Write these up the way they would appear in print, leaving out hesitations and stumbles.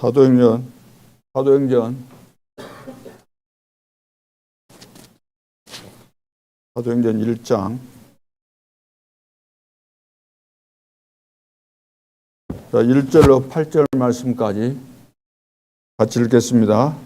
사도행전 1장. 자, 1절로 8절 말씀까지 같이 읽겠습니다.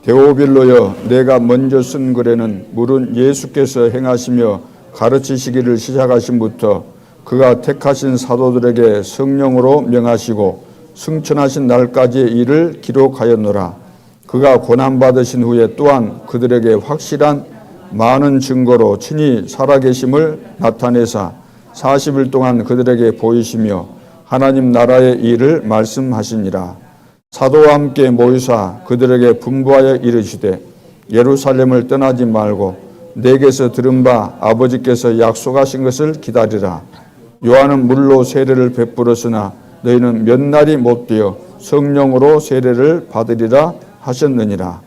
데오빌로여, 내가 먼저 쓴 글에는 물은 예수께서 행하시며 가르치시기를 시작하신부터 그가 택하신 사도들에게 성령으로 명하시고 승천하신 날까지의 일을 기록하였노라. 그가 고난받으신 후에 또한 그들에게 확실한 많은 증거로 친히 살아계심을 나타내사 40일 동안 그들에게 보이시며 하나님 나라의 일을 말씀하시니라. 사도와 함께 모이사 그들에게 분부하여 이르시되 예루살렘을 떠나지 말고 내게서 들은 바 아버지께서 약속하신 것을 기다리라. 요한은 물로 세례를 베풀었으나 너희는 몇 날이 못되어 성령으로 세례를 받으리라 하셨느니라.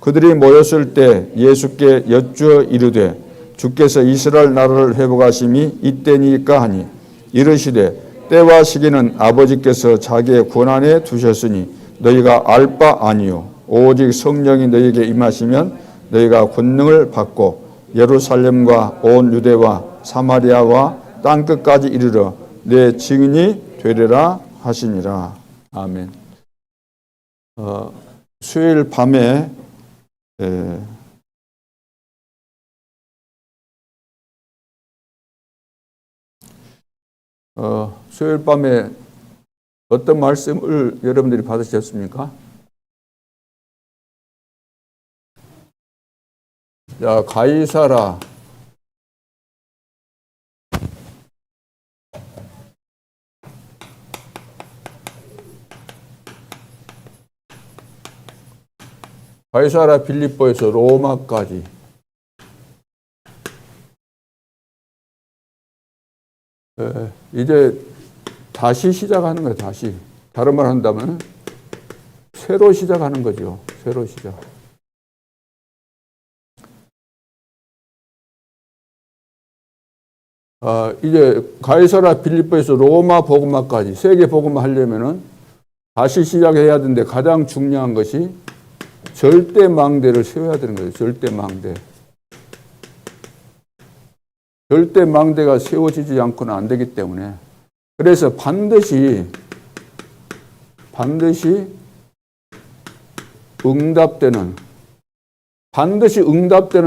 그들이 모였을 때 예수께 여쭈어 이르되 주께서 이스라엘 나라를 회복하심이 이때니까 하니 이르시되 때와 시기는 아버지께서 자기의 권한에 두셨으니 너희가 알 바 아니요 오직 성령이 너희에게 임하시면 너희가 권능을 받고 예루살렘과 온 유대와 사마리아와 땅끝까지 이르러 내 증인이 되리라 하시니라. 아멘. 수요일 밤에 수요일 밤에 어떤 말씀을 여러분들이 받으셨습니까? 자, 가이사라 빌립보에서 로마까지 이제 다시 시작하는 거예요. 다시. 다른 말 한다면 새로 시작하는 거죠. 새로 시작. 이제 가이사라 빌립보에서 로마 복음화까지 세계 복음화 하려면은 다시 시작해야 되는데 가장 중요한 것이 절대 망대를 세워야 되는 거예요. 절대 망대. 절대 망대가 세워지지 않고는 안 되기 때문에 그래서 반드시 응답되는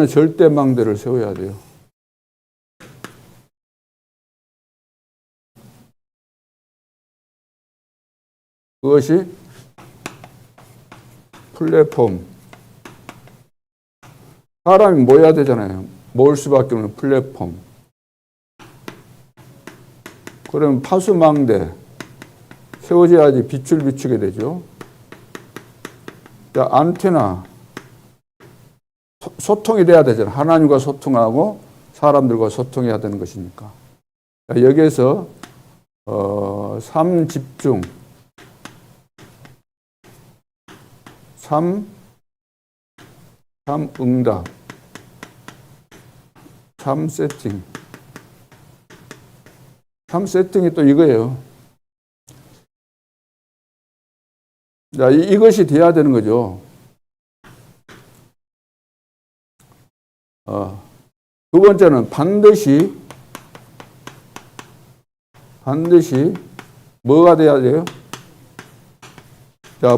절대 망대를 세워야 돼요. 그것이 플랫폼. 사람이 모여야 되잖아요. 모을 수밖에 없는 플랫폼. 그럼 파수망대 세워져야지 빛을 비추게 되죠. 자, 안테나 소통이 돼야 되잖아요. 하나님과 소통하고 사람들과 소통해야 되는 것이니까. 자, 여기에서 3집중 3 응답 3세팅 3세팅이 또 이거예요. 자, 이것이 돼야 되는 거죠. 두 번째는 반드시 뭐가 돼야 돼요? 자,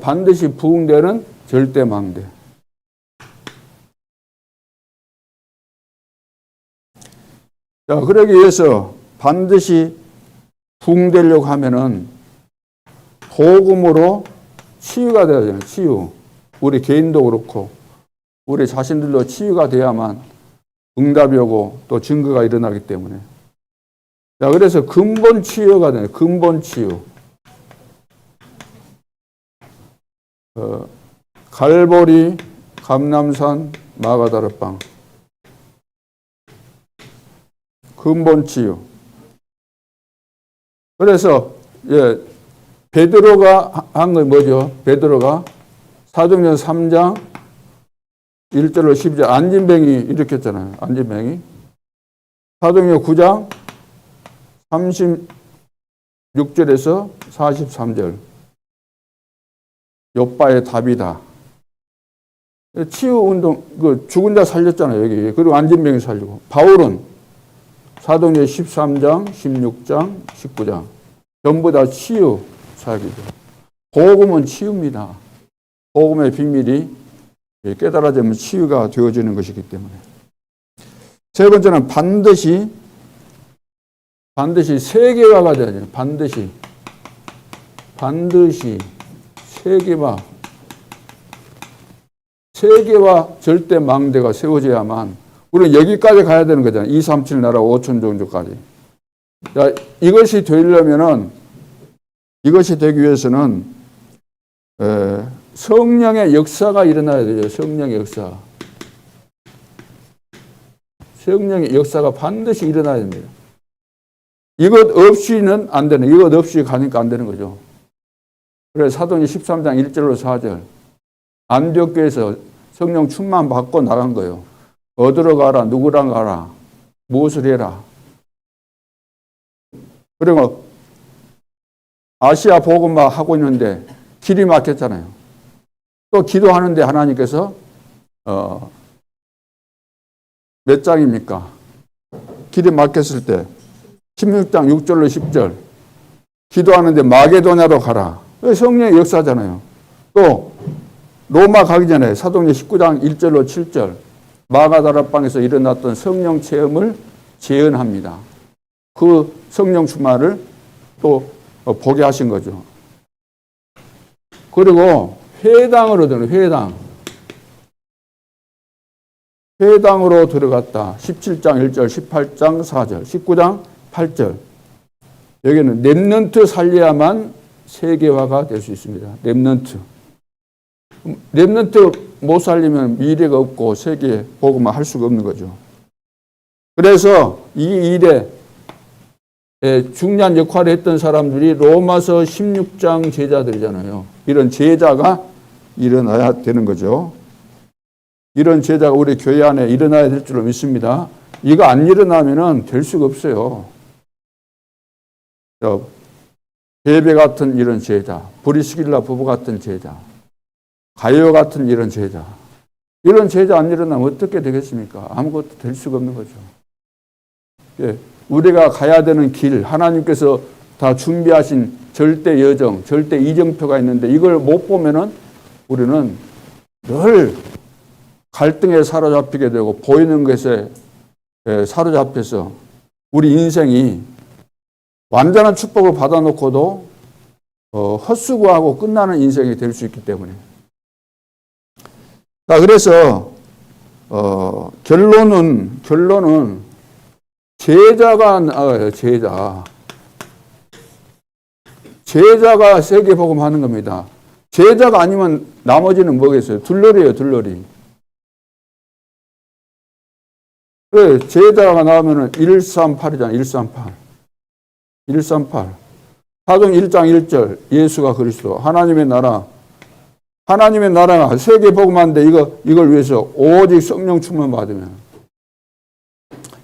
반드시 부흥되는 절대망대. 자, 그러기 위해서 반드시 부흥되려고 하면은 복음으로 치유가 돼야 되잖아요. 치유. 우리 개인도 그렇고 우리 자신들도 치유가 돼야만 응답이 오고 또 증거가 일어나기 때문에. 자, 그래서 근본 치유가 돼요. 근본 치유. 갈보리, 감람산, 마가다락방. 근본 치유. 그래서 베드로가 한 건 뭐죠? 베드로가 사도행전 3장 1절로 12절 안진뱅이 일으켰잖아요. 안진뱅이. 사도행전 9장 36절에서 43절. 요빠의 답이다. 치유운동, 죽은 자 살렸잖아요, 여기. 그리고 안진병이 살리고. 바울은 사도행전 13장, 16장, 19장. 전부 다 치유 사역이죠. 복음은 치유입니다. 복음의 비밀이 깨달아지면 치유가 되어지는 것이기 때문에. 세 번째는 반드시 세계화가 돼야 돼요. 반드시 세계화 절대 망대가 세워져야만 우리는 여기까지 가야 되는 거잖아요. 237 나라 5천 종족까지. 자, 이것이 되기 위해서는 성령의 역사가 일어나야 돼요. 성령의 역사가 반드시 일어나야 됩니다. 이것 없이는 안 되는, 이것 없이 가니까 안 되는 거죠. 그래서 사도행전 13장 1절로 4절. 안디옥교에서 성령 충만 받고 나간 거예요. 어디로 가라, 누구랑 가라, 무엇을 해라. 그리고 아시아 복음화 하고 있는데 길이 막혔잖아요. 또 기도하는데 하나님께서 몇 장입니까? 길이 막혔을 때 16장 6절로 10절 기도하는데 마게도냐로 가라. 성령의 역사잖아요. 또 로마 가기 전에 사도행전 19장 1절로 7절 마가다락방에서 일어났던 성령 체험을 재현합니다. 그 성령 충만을 또 보게 하신 거죠. 그리고 회당으로 들어갔다. 17장 1절, 18장 4절, 19장 8절. 여기는 렘넌트 살려야만 세계화가 될 수 있습니다. 렘넌트 못 살리면 미래가 없고 세계 복음화 할 수가 없는 거죠. 그래서 이 일에 중요한 역할을 했던 사람들이 로마서 16장 제자들이잖아요. 이런 제자가 일어나야 되는 거죠. 이런 제자가 우리 교회 안에 일어나야 될 줄로 믿습니다. 이거 안 일어나면은 될 수가 없어요. 베베 같은 이런 제자, 브리스길라 부부 같은 제자, 가요 같은 이런 제자. 이런 제자 안 일어나면 어떻게 되겠습니까? 아무것도 될 수가 없는 거죠. 우리가 가야 되는 길, 하나님께서 다 준비하신 절대 여정, 절대 이정표가 있는데 이걸 못 보면은 우리는 늘 갈등에 사로잡히게 되고 보이는 것에 사로잡혀서 우리 인생이 완전한 축복을 받아놓고도 헛수고하고 끝나는 인생이 될 수 있기 때문에. 자, 그래서 결론은 제자가 나와요. 제자가 세계복음 하는 겁니다. 제자가 아니면 나머지는 뭐겠어요? 둘러리예요, 둘러리. 그래, 제자가 나오면은 138이잖아, 138. 사도행 1장 1절, 예수가 그리스도, 하나님의 나라가 세계복음하는데 이걸 위해서 오직 성령 충만 받으면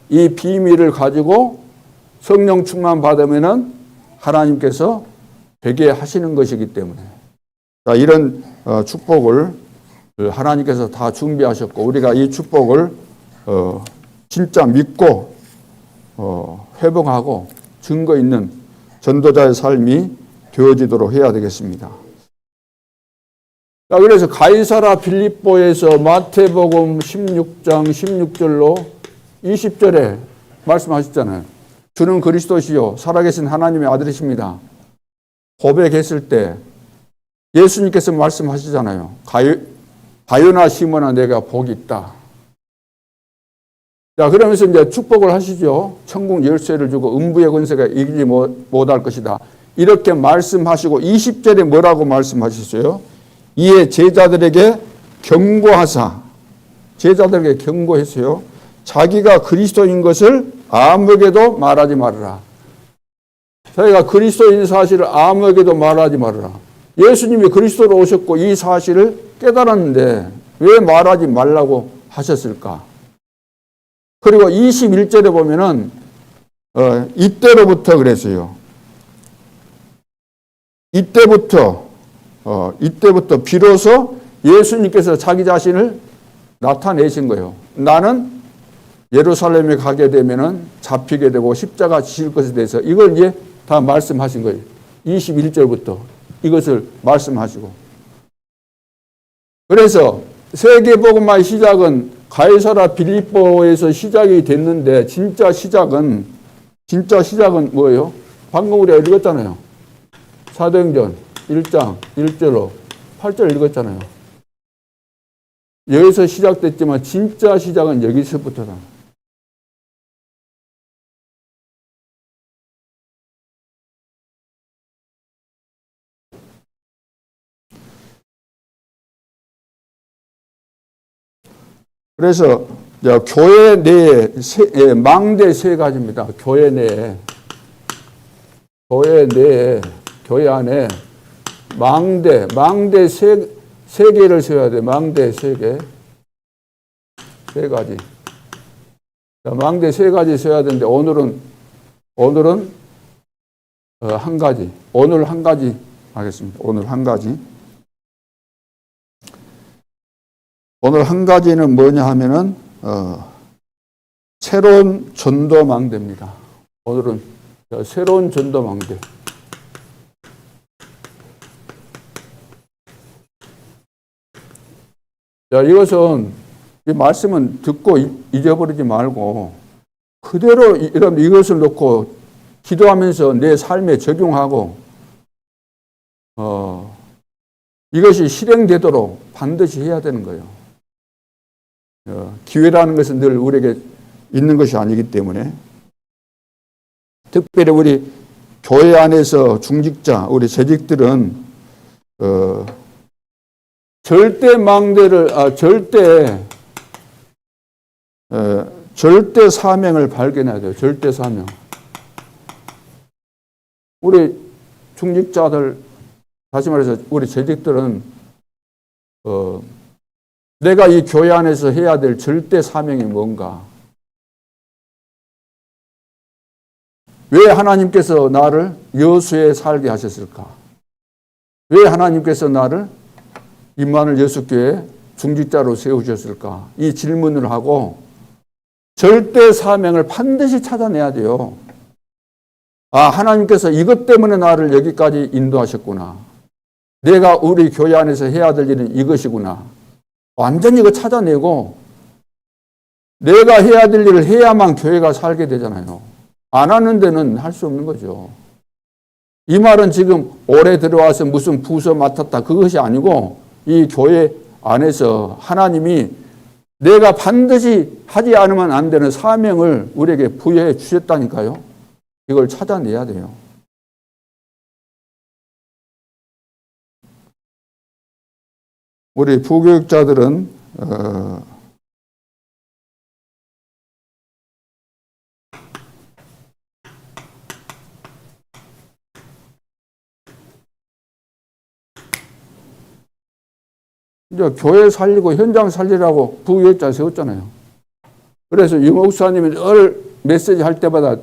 이 비밀을 가지고 성령 충만 받으면은 하나님께서 되게 하시는 것이기 때문에 자, 이런 축복을 하나님께서 다 준비하셨고 우리가 이 축복을 진짜 믿고 회복하고 증거 있는 전도자의 삶이 되어지도록 해야 되겠습니다. 자, 그래서 가이사라 빌립보에서 마태복음 16장 16절로 20절에 말씀하셨잖아요. 주는 그리스도시요 살아계신 하나님의 아들이십니다. 고백했을 때 예수님께서 말씀하시잖아요. 가요나 시몬아 내가 복이 있다. 자, 그러면서 이제 축복을 하시죠. 천국 열쇠를 주고 음부의 권세가 이기지 못할 것이다. 이렇게 말씀하시고 20절에 뭐라고 말씀하셨어요? 이에 제자들에게 경고했어요. 자기가 그리스도인 것을 아무에게도 말하지 말아라. 자기가 그리스도인 사실을 아무에게도 말하지 말아라. 예수님이 그리스도로 오셨고 이 사실을 깨달았는데 왜 말하지 말라고 하셨을까? 그리고 21절에 보면은 이때로부터 그랬어요. 이때부터 이때부터 비로소 예수님께서 자기 자신을 나타내신 거예요. 나는 예루살렘에 가게 되면은 잡히게 되고 십자가 지실 것에 대해서 이걸 이제 다 말씀하신 거예요. 21절부터 이것을 말씀하시고. 그래서 세계복음화의 시작은 가이사라 빌립보에서 시작이 됐는데 진짜 시작은 뭐예요? 방금 우리가 읽었잖아요. 사도행전 1장 1절로 8절 읽었잖아요. 여기서 시작됐지만 진짜 시작은 여기서부터다. 그래서 교회 내에 망대 세 가지입니다. 교회 내에 교회 안에 망대 세 개를 세워야 돼. 망대 세 가지. 망대 세 가지 세워야 되는데 오늘은 한 가지. 오늘 한 가지 하겠습니다. 오늘 한 가지. 오늘 한 가지는 뭐냐 하면은 새로운 전도망대입니다. 오늘은 새로운 전도망대. 자, 이것은 이 말씀은 듣고 잊어버리지 말고 그대로 여러분 이것을 놓고 기도하면서 내 삶에 적용하고 이것이 실행되도록 반드시 해야 되는 거예요. 기회라는 것은 늘 우리에게 있는 것이 아니기 때문에 특별히 우리 교회 안에서 중직자, 우리 재직들은 절대 망대를 절대 사명을 발견해야 돼요. 절대 사명. 우리 중직자들, 다시 말해서 우리 재직들은 내가 이 교회 안에서 해야 될 절대 사명이 뭔가? 왜 하나님께서 나를 여수에 살게 하셨을까? 왜 하나님께서 나를 임마누엘 예수교회 중직자로 세우셨을까? 이 질문을 하고 절대 사명을 반드시 찾아내야 돼요. 아, 하나님께서 이것 때문에 나를 여기까지 인도하셨구나. 내가 우리 교회 안에서 해야 될 일은 이것이구나. 완전히 이거 찾아내고 내가 해야 될 일을 해야만 교회가 살게 되잖아요. 안 하는 데는 할 수 없는 거죠. 이 말은 지금 올해 들어와서 무슨 부서 맡았다 그것이 아니고 이 교회 안에서 하나님이 내가 반드시 하지 않으면 안 되는 사명을 우리에게 부여해 주셨다니까요. 이걸 찾아내야 돼요. 우리 부교육자들은 이제 교회 살리고 현장 살리라고 부교육자 세웠잖아요. 그래서 유 목사님이 늘 메시지 할 때마다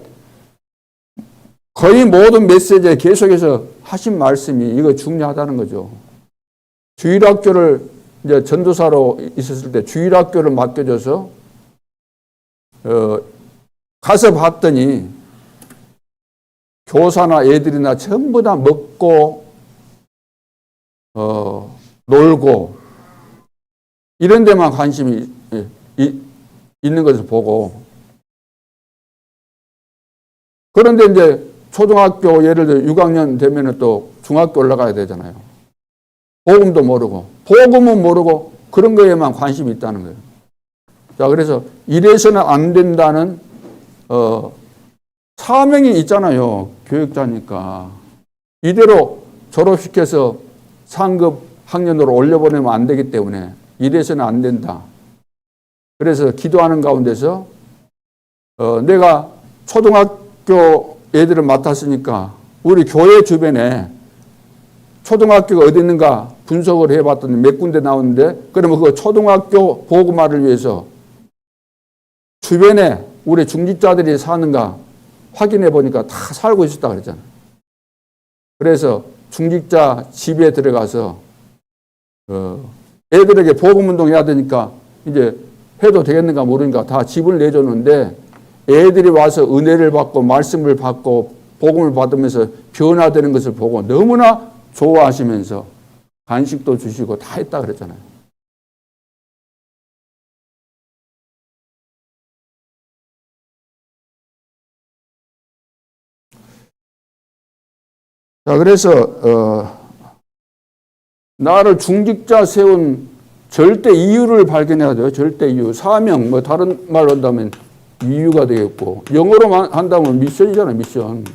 거의 모든 메시지에 계속해서 하신 말씀이 이거 중요하다는 거죠. 주일학교를 이제 전도사로 있었을 때 주일학교를 맡겨줘서 가서 봤더니 교사나 애들이나 전부 다 먹고 놀고 이런 데만 관심이 있는 것을 보고 그런데 이제 초등학교 예를 들어 6학년 되면은 또 중학교 올라가야 되잖아요. 복음도 모르고 복음은 모르고 그런 거에만 관심이 있다는 거예요. 자, 그래서 이래서는 안 된다는 사명이 있잖아요. 교육자니까 이대로 졸업시켜서 상급 학년으로 올려보내면 안 되기 때문에 이래서는 안 된다. 그래서 기도하는 가운데서 내가 초등학교 애들을 맡았으니까 우리 교회 주변에 초등학교가 어디 있는가 분석을 해봤더니 몇 군데 나오는데 그러면 그 초등학교 복음화를 위해서 주변에 우리 중직자들이 사는가 확인해 보니까 다 살고 있었다 그랬잖아요. 그래서 중직자 집에 들어가서 애들에게 복음운동 해야 되니까 이제 해도 되겠는가 모르니까 다 집을 내줬는데 애들이 와서 은혜를 받고 말씀을 받고 복음을 받으면서 변화되는 것을 보고 너무나 좋아하시면서 간식도 주시고 다 했다 그랬잖아요. 자, 그래서 나를 중직자 세운 절대 이유를 발견해야 돼요. 절대 이유. 사명, 뭐 다른 말로 한다면 이유가 되겠고, 영어로만 한다면 미션이잖아요. 미션.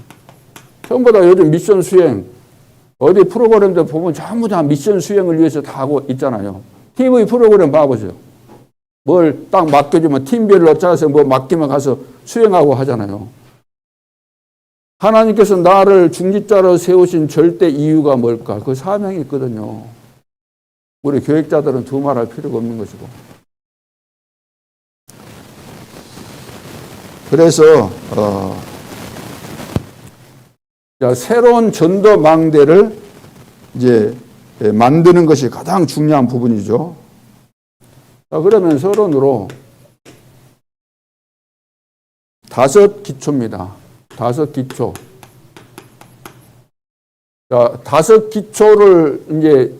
전부 다 요즘 미션 수행, 어디 프로그램들 보면 전부 다 미션 수행을 위해서 다 하고 있잖아요. TV 프로그램 봐보세요. 뭘 딱 맡겨주면 팀별로 짜서 뭐 맡기면 가서 수행하고 하잖아요. 하나님께서 나를 중직자로 세우신 절대 이유가 뭘까? 그 사명이 있거든요. 우리 교육자들은 두말할 필요가 없는 것이고. 그래서 새로운 전도 망대를 이제 만드는 것이 가장 중요한 부분이죠. 자, 그러면 서론으로 5 기초입니다. 5 기초. 자, 5 기초를 이제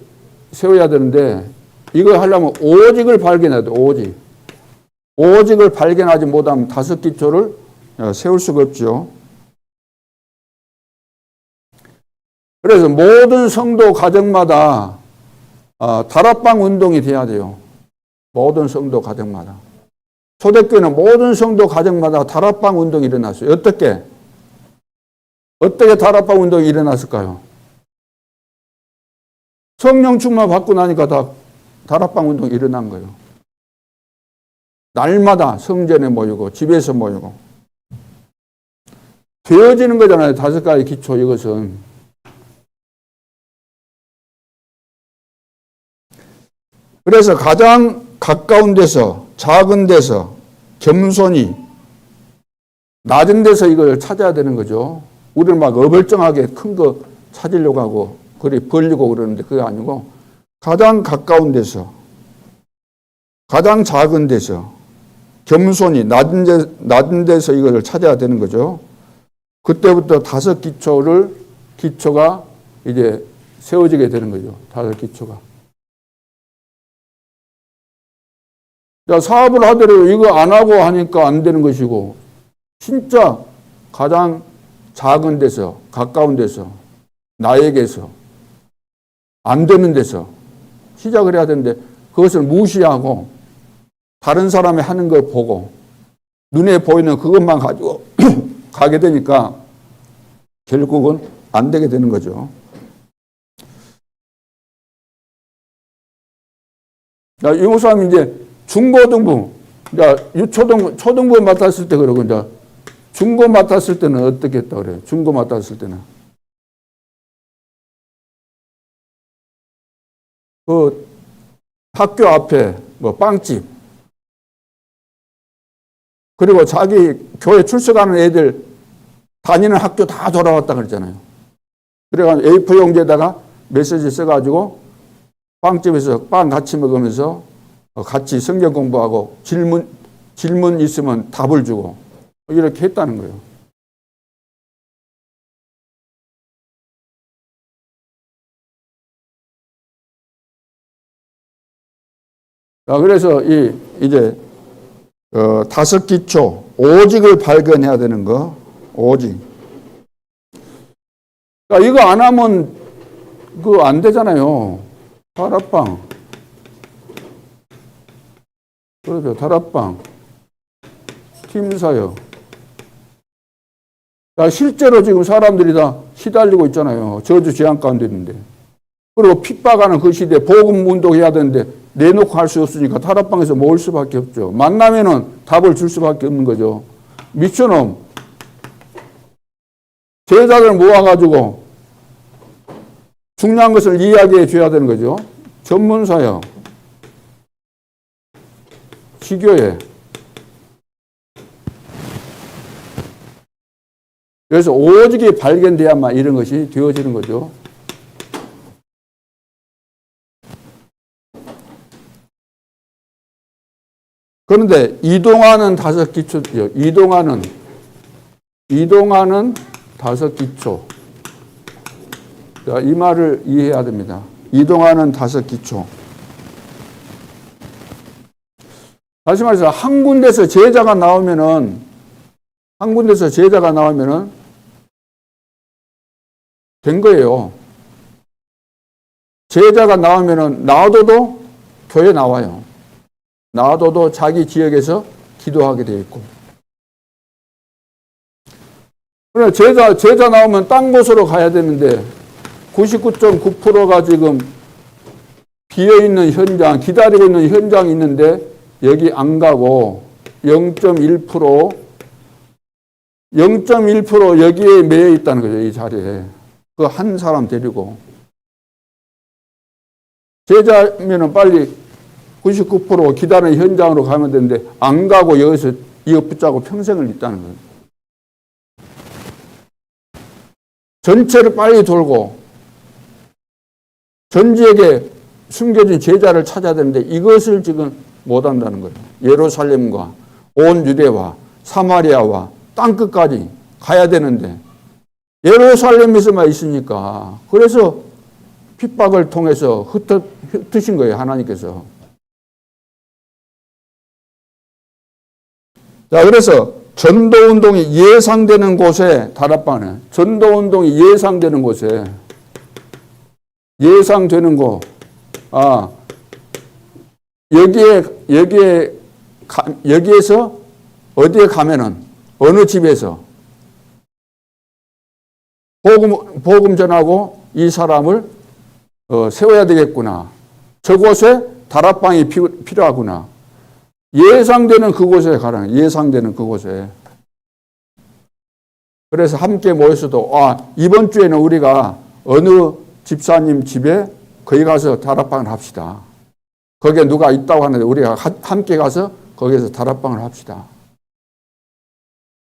세워야 되는데, 이거 하려면 오직을 발견해야 돼, 오직. 오직을 발견하지 못하면 5 기초를 세울 수가 없죠. 그래서 모든 성도 가정마다 다락방 운동이 돼야 돼요. 모든 성도 가정마다. 초대교회는 모든 성도 가정마다 다락방 운동이 일어났어요. 어떻게 다락방 운동이 일어났을까요? 성령 충만 받고 나니까 다 다락방 운동이 일어난 거예요. 날마다 성전에 모이고 집에서 모이고 되어지는 거잖아요. 5가지 기초 이것은. 그래서 가장 가까운 데서 작은 데서 겸손히 낮은 데서 이걸 찾아야 되는 거죠. 우리는 막 어벌쩡하게 큰 거 찾으려고 하고 그리 벌리고 그러는데 그게 아니고 가장 가까운 데서 가장 작은 데서 겸손히 낮은 데서 이걸 찾아야 되는 거죠. 그때부터 5 기초가 이제 세워지게 되는 거죠. 5 기초가. 자, 사업을 하더라도 이거 안 하고 하니까 안 되는 것이고, 진짜 가장 작은 데서, 가까운 데서, 나에게서, 안 되는 데서 시작을 해야 되는데, 그것을 무시하고, 다른 사람이 하는 걸 보고, 눈에 보이는 그것만 가지고 가게 되니까, 결국은 안 되게 되는 거죠. 자, 이 목사님 이제 중고등부, 초등부 맡았을 때 그러고, 이제 중고 맡았을 때는 어떻게 했다 그래요? 중고 맡았을 때는. 그 학교 앞에 뭐 빵집, 그리고 자기 교회 출석하는 애들 다니는 학교 다 돌아왔다 그랬잖아요. 그래가지고 A4 용지에다가 메시지 써가지고 빵집에서 빵 같이 먹으면서 같이 성경 공부하고 질문 있으면 답을 주고 이렇게 했다는 거예요. 자, 그래서 이제 5 기초 오직을 발견해야 되는 거. 오직. 자, 이거 안 하면 그거 안 되잖아요. 다락방. 그렇죠. 다락방. 팀사역. 자, 실제로 지금 사람들이 다 시달리고 있잖아요. 저주 재앙 가운데 있는데. 그리고 핍박하는 그 시대에 복음 운동해야 되는데 내놓고 할 수 없으니까 다락방에서 모을 수밖에 없죠. 만나면은 답을 줄 수밖에 없는 거죠. 미처럼 제자들 모아가지고 중요한 것을 이야기해 줘야 되는 거죠. 전문사역, 지교회. 그래서 오직이 발견돼야만 이런 것이 되어지는 거죠. 그런데 이동하는 5기초죠. 이동하는 5기초. 자, 이 말을 이해해야 됩니다. 이동하는 5기초. 다시 말해서 한 군데서 제자가 나오면은 된 거예요. 제자가 나오면은 놔둬도 교회 나와요. 놔둬도 자기 지역에서 기도하게 되어 있고. 그러나 제자 나오면 딴 곳으로 가야 되는데 99.9%가 지금 비어있는 현장, 기다리고 있는 현장이 있는데 여기 안 가고 0.1% 여기에 매여 있다는 거죠. 이 자리에. 그 한 사람 데리고. 제자면은 빨리 99% 기다리는 현장으로 가면 되는데 안 가고 여기서 이어 붙잡고 평생을 있다는 거예요. 전체를 빨리 돌고 전 지역에 숨겨진 제자를 찾아야 되는데 이것을 지금 못한다는 거예요. 예루살렘과 온 유대와 사마리아와 땅끝까지 가야 되는데 예루살렘에서만 있으니까 그래서 핍박을 통해서 흩으신 거예요. 하나님께서. 자, 그래서 전도운동이 예상되는 곳에 다락방에 전도운동이 예상되는 곳에 예상되는 곳. 여기에서 어디에 가면은 어느 집에서 복음 전하고 이 사람을 세워야 되겠구나. 저곳에 다락방이 필요하구나. 예상되는 그곳에 가라. 예상되는 그곳에. 그래서 함께 모였어도 이번 주에는 우리가 어느 집사님 집에 거기 가서 다락방을 합시다. 거기에 누가 있다고 하는데 우리가 함께 가서 거기에서 다락방을 합시다.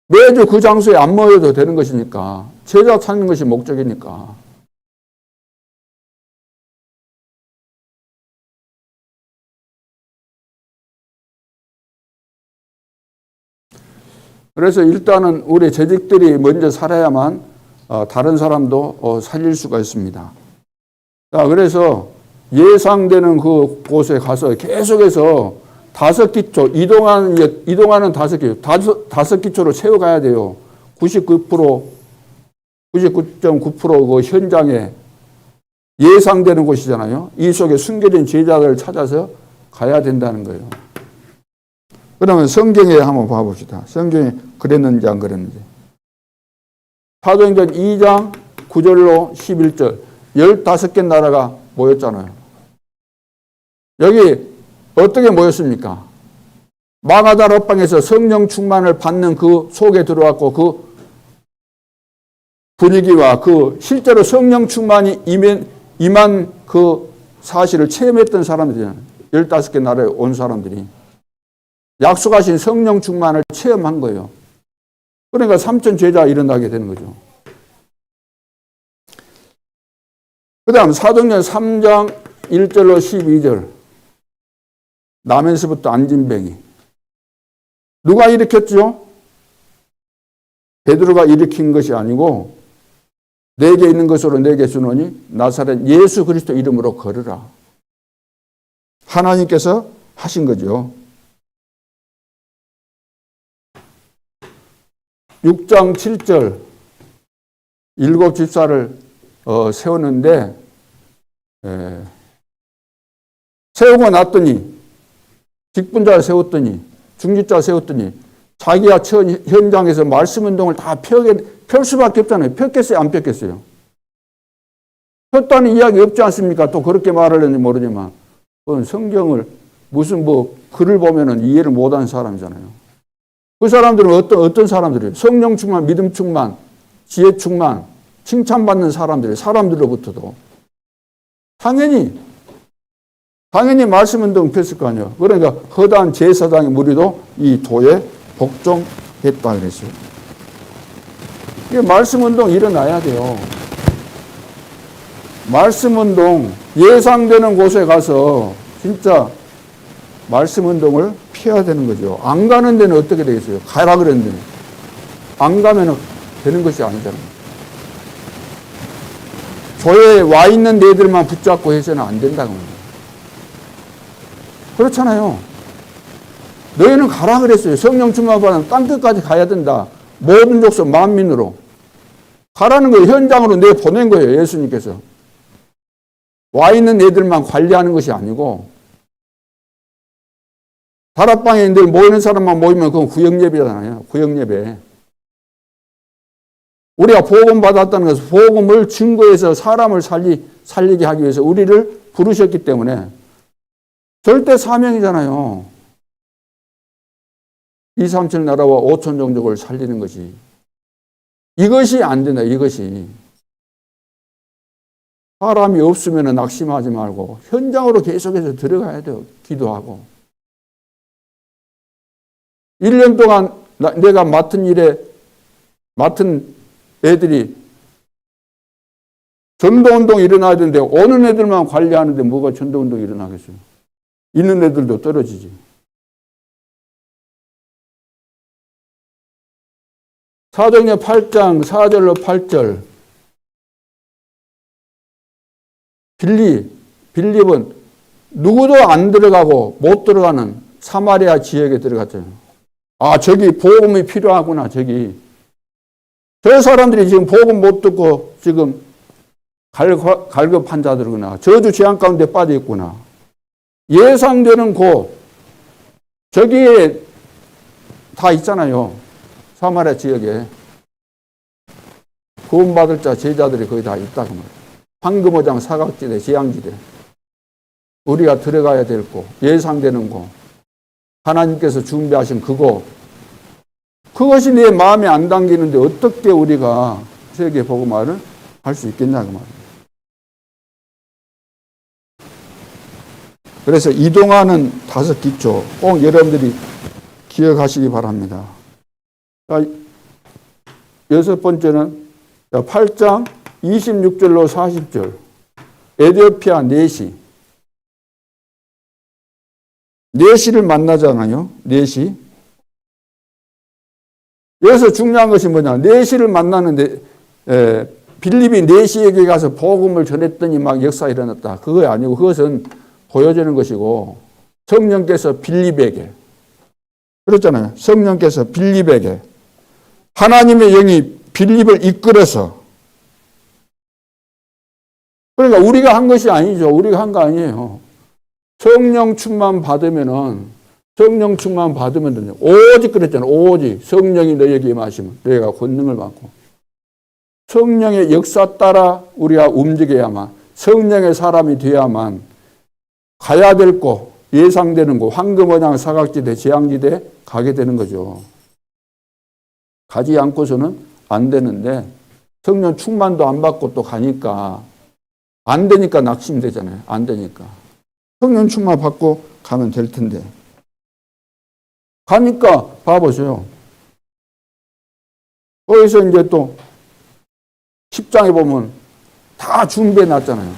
매주 그 장소에 안 모여도 되는 것이니까. 제자 찾는 것이 목적이니까. 그래서 일단은 우리 재직들이 먼저 살아야만 다른 사람도 살릴 수가 있습니다. 자, 그래서 예상되는 그 곳에 가서 계속해서 5기초, 이동하는 5기초, 5기초로 채워가야 돼요. 99.9% 그 현장에 예상되는 곳이잖아요. 이 속에 숨겨진 제자들을 찾아서 가야 된다는 거예요. 그러면 성경에 한번 봐봅시다. 성경에 그랬는지 안 그랬는지. 사도행전 2장 9절로 11절 15개 나라가 모였잖아요. 여기 어떻게 모였습니까? 마가다 롯방에서 성령 충만을 받는 그 속에 들어왔고 그 분위기와 그 실제로 성령 충만이 임한 그 사실을 체험했던 사람들이잖아요. 15개 나라에 온 사람들이. 약속하신 성령 충만을 체험한 거예요. 그러니까 3천 제자가 일어나게 되는 거죠. 그 다음 사도행전 3장 1절로 12절 남에서부터 안진뱅이 누가 일으켰죠? 베드로가 일으킨 것이 아니고 내게 있는 것으로 내게 주노니 나사렛 예수 그리스도 이름으로 걸으라. 하나님께서 하신 거죠. 6장 7절 7 집사를 세우는데 세우고 났더니 직분자를 세웠더니 중직자 세웠더니 자기가 처한 현장에서 말씀운동을 다 펼 수밖에 없잖아요. 폈겠어요? 안 폈겠어요? 폈다는 이야기 없지 않습니까? 또 그렇게 말을 했는지 모르지만 성경을 무슨 글을 보면은 이해를 못하는 사람이잖아요. 그 사람들은 어떤 사람들이에요? 성령 충만, 믿음 충만, 지혜 충만, 칭찬받는 사람들로부터도. 당연히 말씀운동 폈을 거 아니에요. 그러니까 허다한 제사장의 무리도 이 도에 복종했다 그랬어요. 이게 말씀운동 일어나야 돼요. 말씀운동 예상되는 곳에 가서 진짜 말씀 운동을 피해야 되는 거죠. 안 가는 데는 어떻게 되겠어요? 가라 그랬는데 안 가면 되는 것이 아니잖아요. 교회에 와 있는 애들만 붙잡고 해서는 안 된다고 합니다. 그렇잖아요. 너희는 가라 그랬어요. 성령 충만 받으면 땅끝까지 가야 된다. 모든 족속 만민으로. 가라는 거예요. 현장으로 내보낸 거예요. 예수님께서. 와 있는 애들만 관리하는 것이 아니고 다락방에 늘 모이는 사람만 모이면 그건 구역예배잖아요. 구역예배. 우리가 복음 받았다는 것은 복음을 증거해서 사람을 살리게 하기 위해서 우리를 부르셨기 때문에 절대 사명이잖아요. 2, 3, 7 나라와 5천 종족을 살리는 것이. 이것이 안 된다. 이것이. 사람이 없으면 낙심하지 말고 현장으로 계속해서 들어가야 돼요. 기도하고. 1년 동안 내가 맡은 일에 맡은 애들이 전도운동이 일어나야 되는데 오는 애들만 관리하는데 뭐가 전도운동이 일어나겠어요. 있는 애들도 떨어지지. 사도행전 8장 4절로 8절 빌립은 누구도 안 들어가고 못 들어가는 사마리아 지역에 들어갔잖아요. 아, 저기 복음이 필요하구나. 저기 저 사람들이 지금 복음 못 듣고 지금 갈급한 자들이구나. 저주 재앙 가운데 빠져 있구나. 예상되는 곳 저기에 다 있잖아요. 사마리아 지역에 구원받을 자 제자들이 거기 다 있다고 말이에요. 황금어장 사각지대 재앙지대 우리가 들어가야 될 곳 예상되는 곳 하나님께서 준비하신 그곳 그것이 내 마음에 안 담기는데 어떻게 우리가 세계 복음화를 할 수 있겠냐고 말이에요. 그래서 이동하는 5기초 꼭 여러분들이 기억하시기 바랍니다. 6번째는 8장 26절로 40절 에티오피아 내시 내시를 만나잖아요. 내시 여기서 중요한 것이 뭐냐 내시를 만나는데 빌립이 내시에게 가서 복음을 전했더니 막 역사가 일어났다. 그거 아니고 그것은 보여주는 것이고 성령께서 빌립에게 그렇잖아요. 성령께서 빌립에게 하나님의 영이 빌립을 이끌어서 그러니까 우리가 한 것이 아니죠. 우리가 한 거 아니에요. 성령 충만 받으면은 오직 그랬잖아요. 오직 성령이 너에게 임하시면 너희가 권능을 받고 성령의 역사 따라 우리가 움직여야만 성령의 사람이 되어야만 가야 될 곳 예상되는 곳 황금어장 사각지대 재앙지대 가게 되는 거죠. 가지 않고서는 안 되는데 성령 충만도 안 받고 또 가니까 안 되니까 낙심되잖아요. 안 되니까. 성령 충만 받고 가면 될 텐데. 가니까 봐보세요. 거기서 이제 또 10장에 보면 다 준비해 놨잖아요.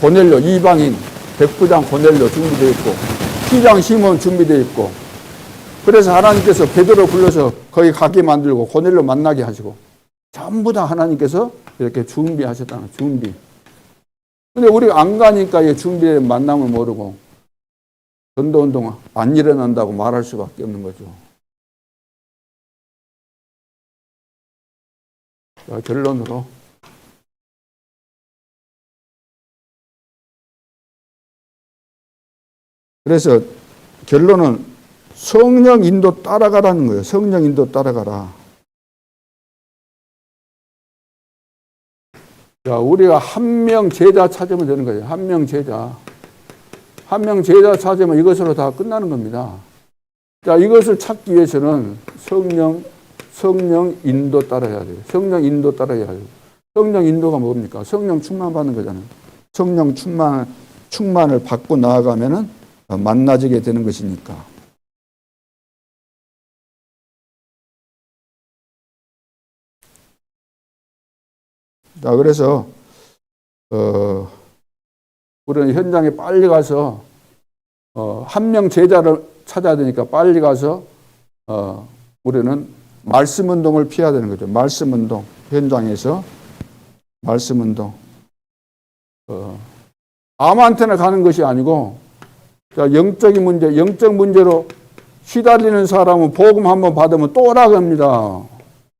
고넬료, 이방인, 백부장 고넬료 준비되어 있고 시장 시몬 준비되어 있고 그래서 하나님께서 베드로 불러서 거기 가게 만들고 고넬료 만나게 하시고 전부 다 하나님께서 이렇게 준비하셨다는 준비. 근데 우리가 안 가니까 이 준비된 만남을 모르고 전도운동 안 일어난다고 말할 수밖에 없는 거죠. 자, 결론으로 그래서 결론은 성령 인도 따라가라는 거예요. 성령 인도 따라가라. 자, 우리가 한 명 제자 찾으면 되는 거예요. 한 명 제자. 한 명 제자 찾으면 이것으로 다 끝나는 겁니다. 자, 이것을 찾기 위해서는 성령 인도 따라야 돼요. 성령 인도 따라야 돼요. 성령 인도가 뭡니까? 성령 충만 받는 거잖아요. 성령 충만을 받고 나아가면은 만나지게 되는 것이니까. 자, 그래서 우리는 현장에 빨리 가서 한 명 제자를 찾아야 되니까 빨리 가서 우리는 말씀 운동을 피해야 되는 거죠. 말씀 운동. 현장에서 말씀 운동. 아무한테나 가는 것이 아니고, 자, 영적인 문제, 영적 문제로 시달리는 사람은 복음 한번 받으면 또 오라 그럽니다.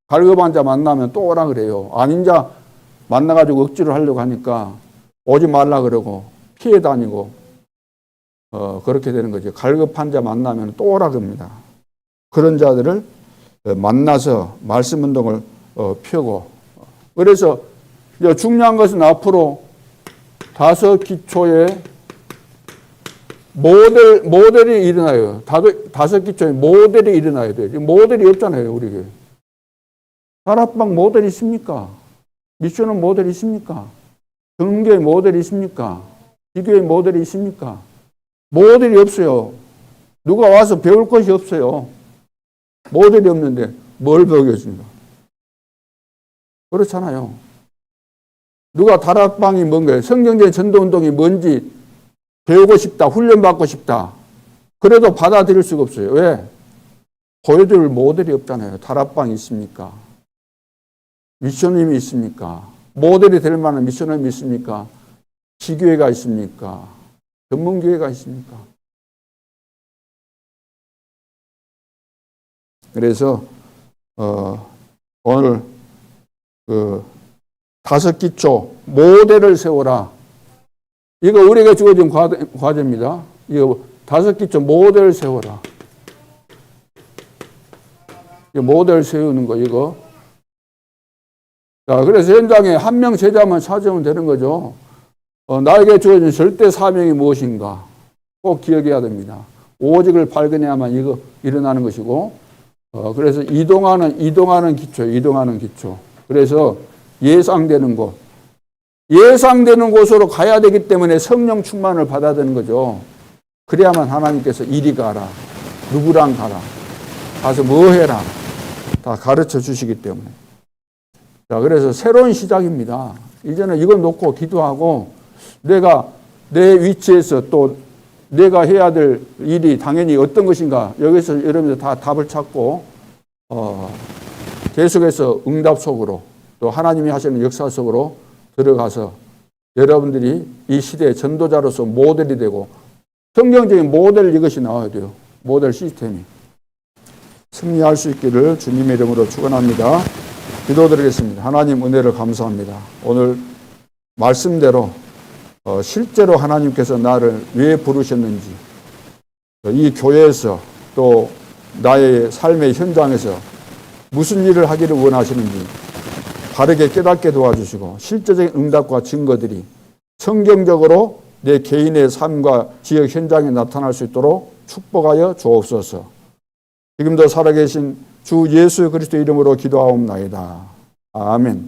갈급한 자 만나면 또 오라 그래요. 아닌 자 만나가지고 억지로 하려고 하니까 오지 말라 그러고 피해 다니고 그렇게 되는 거죠. 갈급한 자 만나면 또 오라 그럽니다. 그런 자들을 만나서 말씀 운동을 펴고, 그래서 이제 중요한 것은 앞으로 5 기초의 모델이 일어나요. 5 기초의 모델이 일어나야 돼요. 모델이 없잖아요, 우리에게. 다락방 모델이 있습니까? 미션은 모델이 있습니까? 전교의 모델이 있습니까? 기교의 모델이 있습니까? 모델이 없어요. 누가 와서 배울 것이 없어요. 모델이 없는데 뭘 배우겠습니까? 그렇잖아요. 누가 다락방이 뭔가요? 성경적인 전도운동이 뭔지 배우고 싶다, 훈련받고 싶다. 그래도 받아들일 수가 없어요. 왜? 보여줄 모델이 없잖아요. 다락방이 있습니까? 미션님이 있습니까? 모델이 될 만한 미션님이 있습니까? 지교회가 있습니까? 전문교회가 있습니까? 그래서 오늘 5 기초 모델을 세워라. 이거 우리가 주어진 과제입니다. 이거 5 기초 모델을 세워라. 이거 모델 세우는 거 이거. 자, 그래서 현장에 한 명 제자만 찾으면 되는 거죠. 나에게 주어진 절대 사명이 무엇인가 꼭 기억해야 됩니다. 오직을 발견해야만 이거 일어나는 것이고, 그래서 이동하는 기초예요. 이동하는 기초. 그래서 예상되는 곳으로 가야 되기 때문에 성령 충만을 받아야 되는 거죠. 그래야만 하나님께서 이리 가라, 누구랑 가라, 가서 뭐 해라 다 가르쳐 주시기 때문에. 자, 그래서 새로운 시작입니다. 이제는 이거 놓고 기도하고, 내가 내 위치에서 또 내가 해야 될 일이 당연히 어떤 것인가, 여기서 여러분들 다 답을 찾고 계속해서 응답 속으로, 또 하나님이 하시는 역사 속으로 들어가서 여러분들이 이 시대의 전도자로서 모델이 되고, 성경적인 모델 이것이 나와야 돼요. 모델 시스템이. 승리할 수 있기를 주님의 이름으로 축원합니다. 기도드리겠습니다. 하나님 은혜를 감사합니다. 오늘 말씀대로 실제로 하나님께서 나를 왜 부르셨는지, 이 교회에서 또 나의 삶의 현장에서 무슨 일을 하기를 원하시는지 바르게 깨닫게 도와주시고, 실제적인 응답과 증거들이 성경적으로 내 개인의 삶과 지역 현장에 나타날 수 있도록 축복하여 주옵소서. 지금도 살아계신 주 예수 그리스도 이름으로 기도하옵나이다. 아멘.